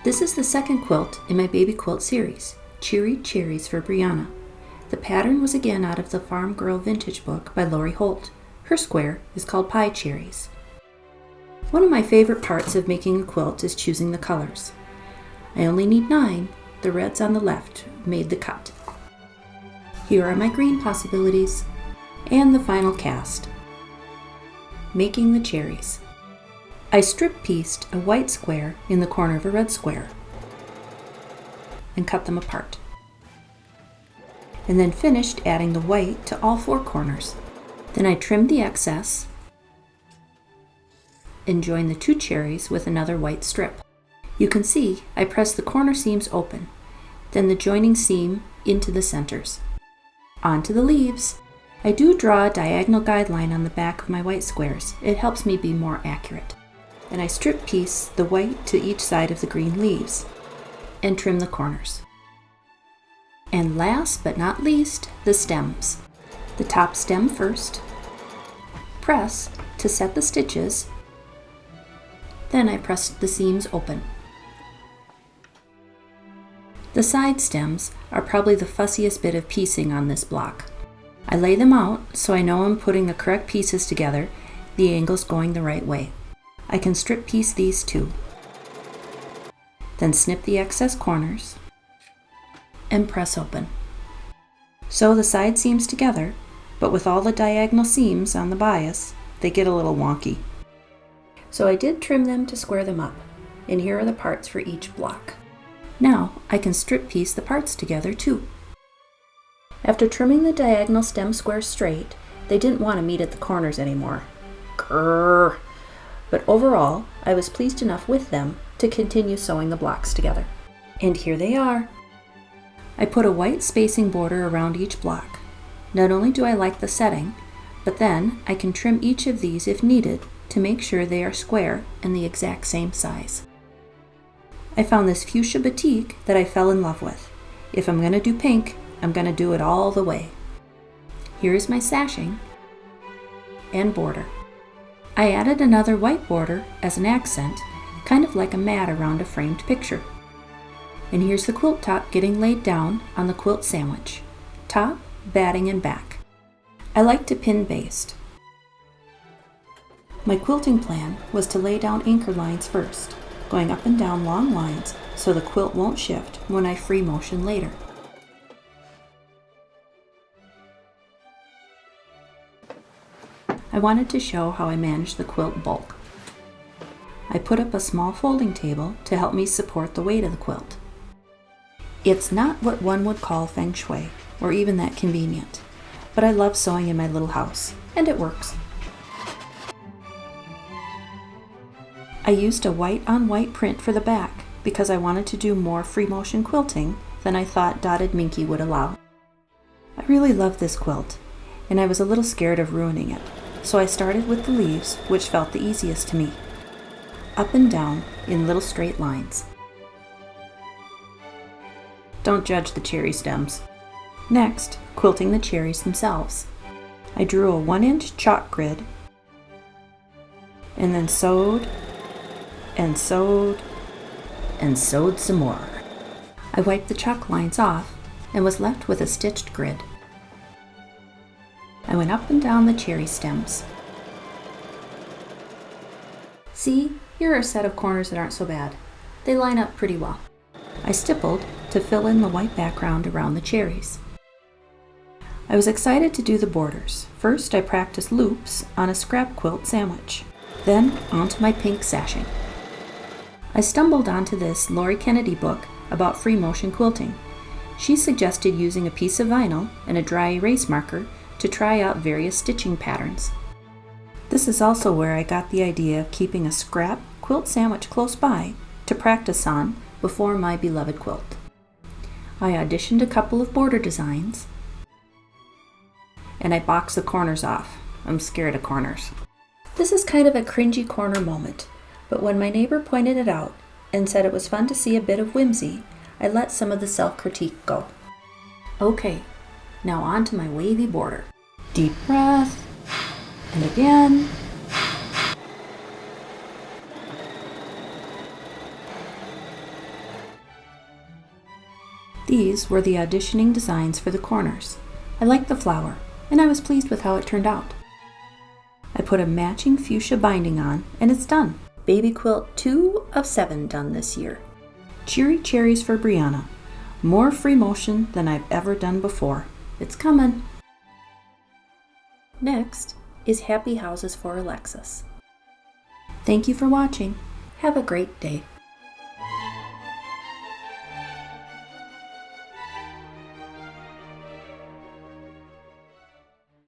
This is the second quilt in my baby quilt series, Cheery, Cherries for Brianna. The pattern was again out of the Farm Girl Vintage book by Lori Holt. Her square is called Pie Cherries. One of my favorite parts of making a quilt is choosing the colors. I only need 9, the reds on the left made the cut. Here are my green possibilities, and the final cast. Making the cherries. I strip-pieced a white square in the corner of a red square and cut them apart. And then finished adding the white to all 4 corners. Then I trimmed the excess and joined the 2 cherries with another white strip. You can see I pressed the corner seams open, then the joining seam into the centers. Onto the leaves. I do draw a diagonal guideline on the back of my white squares. It helps me be more accurate. And I strip piece the white to each side of the green leaves and trim the corners. And last but not least, the stems. The top stem first. Press to set the stitches. Then I press the seams open. The side stems are probably the fussiest bit of piecing on this block. I lay them out so I know I'm putting the correct pieces together, the angles going the right way. I can strip piece these too. Then snip the excess corners and press open. Sew the side seams together, but with all the diagonal seams on the bias, they get a little wonky. So I did trim them to square them up, and here are the parts for each block. Now I can strip piece the parts together too. After trimming the diagonal stem squares straight, they didn't want to meet at the corners anymore. Grrr! But overall, I was pleased enough with them to continue sewing the blocks together. And here they are. I put a white spacing border around each block. Not only do I like the setting, but then I can trim each of these if needed to make sure they are square and the exact same size. I found this fuchsia batik that I fell in love with. If I'm going to do pink, I'm going to do it all the way. Here is my sashing and border. I added another white border as an accent, kind of like a mat around a framed picture. And here's the quilt top getting laid down on the quilt sandwich. Top, batting, and back. I like to pin baste. My quilting plan was to lay down anchor lines first, going up and down long lines so the quilt won't shift when I free motion later. I wanted to show how I managed the quilt bulk. I put up a small folding table to help me support the weight of the quilt. It's not what one would call feng shui, or even that convenient, but I love sewing in my little house, and it works. I used a white-on-white print for the back because I wanted to do more free motion quilting than I thought dotted minky would allow. I really love this quilt, and I was a little scared of ruining it. So I started with the leaves, which felt the easiest to me. Up and down in little straight lines. Don't judge the cherry stems. Next, quilting the cherries themselves. I drew a 1-inch chalk grid and then sewed and sewed and sewed some more. I wiped the chalk lines off and was left with a stitched grid. I went up and down the cherry stems. See, here are a set of corners that aren't so bad. They line up pretty well. I stippled to fill in the white background around the cherries. I was excited to do the borders. First, I practiced loops on a scrap quilt sandwich. Then, onto my pink sashing. I stumbled onto this Lori Kennedy book about free motion quilting. She suggested using a piece of vinyl and a dry erase marker to try out various stitching patterns. This is also where I got the idea of keeping a scrap quilt sandwich close by to practice on before my beloved quilt. I auditioned a couple of border designs and I boxed the corners off. I'm scared of corners. This is kind of a cringy corner moment, but when my neighbor pointed it out and said it was fun to see a bit of whimsy, I let some of the self-critique go. Okay, now on to my wavy border. Deep breath, and again. These were the auditioning designs for the corners. I liked the flower, and I was pleased with how it turned out. I put a matching fuchsia binding on, and it's done. Baby quilt 2 of 7 done this year. Cheery Cherries for Brianna. More free motion than I've ever done before. It's coming. Next is Happy Houses for Alexis. Thank you for watching. Have a great day.